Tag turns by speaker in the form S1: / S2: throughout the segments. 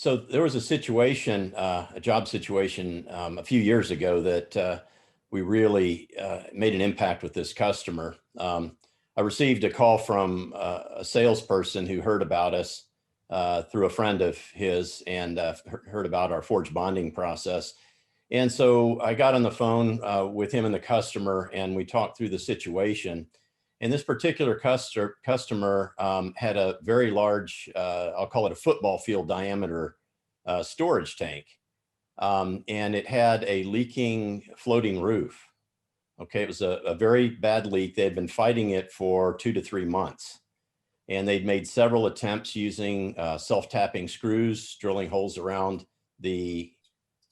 S1: So there was a situation, a job situation a few years ago that we really made an impact with this customer. I received a call from a salesperson who heard about us through a friend of his and heard about our forged bonding process. And so I got on the phone with him and the customer, and we talked through the situation. And this particular customer had a very large, I'll call it a football field diameter storage tank. And it had a leaking floating roof. Okay, it was a very bad leak. They had been fighting it for 2 to 3 months. And they'd made several attempts using self-tapping screws, drilling holes around the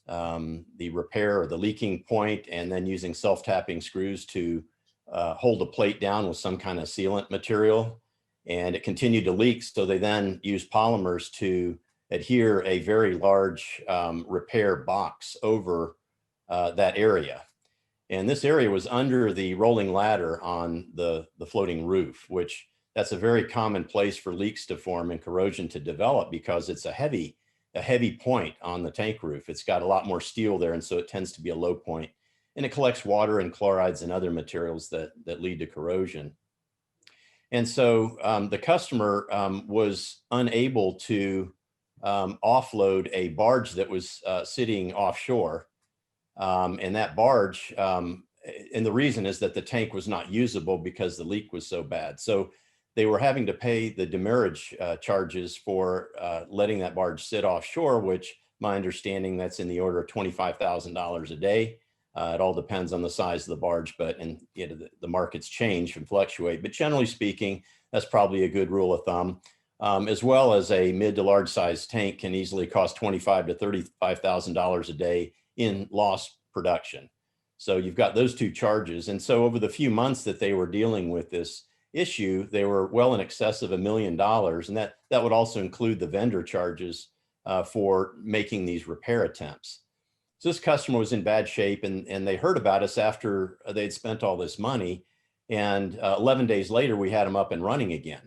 S1: repair or the leaking point, and then using self-tapping screws to hold a plate down with some kind of sealant material. And it continued to leak. So they then used polymers to adhere a very large repair box over that area. And this area was under the rolling ladder on the floating roof, which that's a very common place for leaks to form and corrosion to develop because it's a heavy point on the tank roof. It's got a lot more steel there, and so it tends to be a low point, and it collects water and chlorides and other materials that lead to corrosion. And so the customer was unable to offload a barge that was sitting offshore. And that barge, and the reason is that the tank was not usable because the leak was so bad. So they were having to pay the demurrage charges for letting that barge sit offshore, which my understanding that's in the order of $25,000 a day. It all depends on the size of the barge, but the markets change and fluctuate. But generally speaking, that's probably a good rule of thumb. As well as a mid to large size tank can easily cost $25,000 to $35,000 a day in lost production. So you've got those two charges. And so over the few months that they were dealing with this issue, they were well in excess of $1 million. And that would also include the vendor charges for making these repair attempts. So this customer was in bad shape, and they heard about us after they'd spent all this money. And 11 days later, we had them up and running again.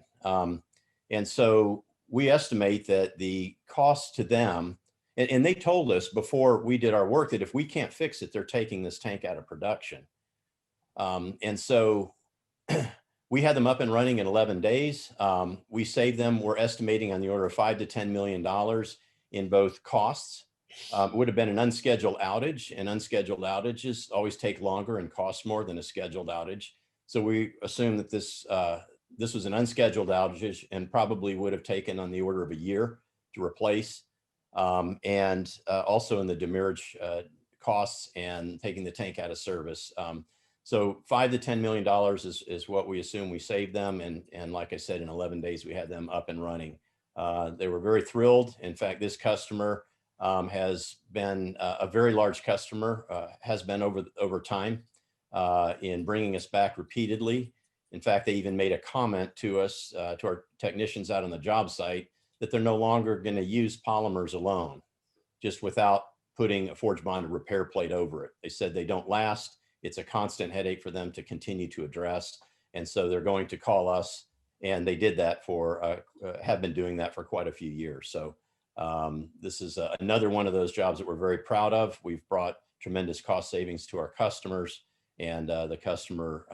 S1: And so we estimate that the cost to them, and they told us before we did our work that if we can't fix it, they're taking this tank out of production. And so we had them up and running in 11 days. We saved them, we're estimating on the order of $5 to $10 million in both costs. It would have been an unscheduled outage, and unscheduled outages always take longer and cost more than a scheduled outage. So we assume that this was an unscheduled outage and probably would have taken on the order of a year to replace. And also in the demurrage costs and taking the tank out of service. So $5 to $10 million is what we assume we saved them. And like I said, in 11 days, we had them up and running. They were very thrilled. In fact, this customer has been a very large customer, has been over time in bringing us back repeatedly. In fact, they even made a comment to us, to our technicians out on the job site, that they're no longer going to use polymers alone, just without putting a forged bonded repair plate over it. They said they don't last. It's a constant headache for them to continue to address. And so they're going to call us, and they did that have been doing that for quite a few years. So this is another one of those jobs that we're very proud of. We've brought tremendous cost savings to our customers, and the customer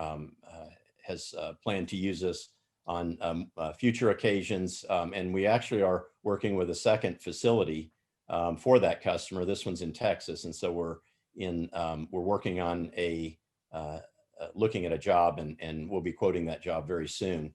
S1: has planned to use us on future occasions. And we actually are working with a second facility for that customer. This one's in Texas. And so we're working on looking at a job, and we'll be quoting that job very soon.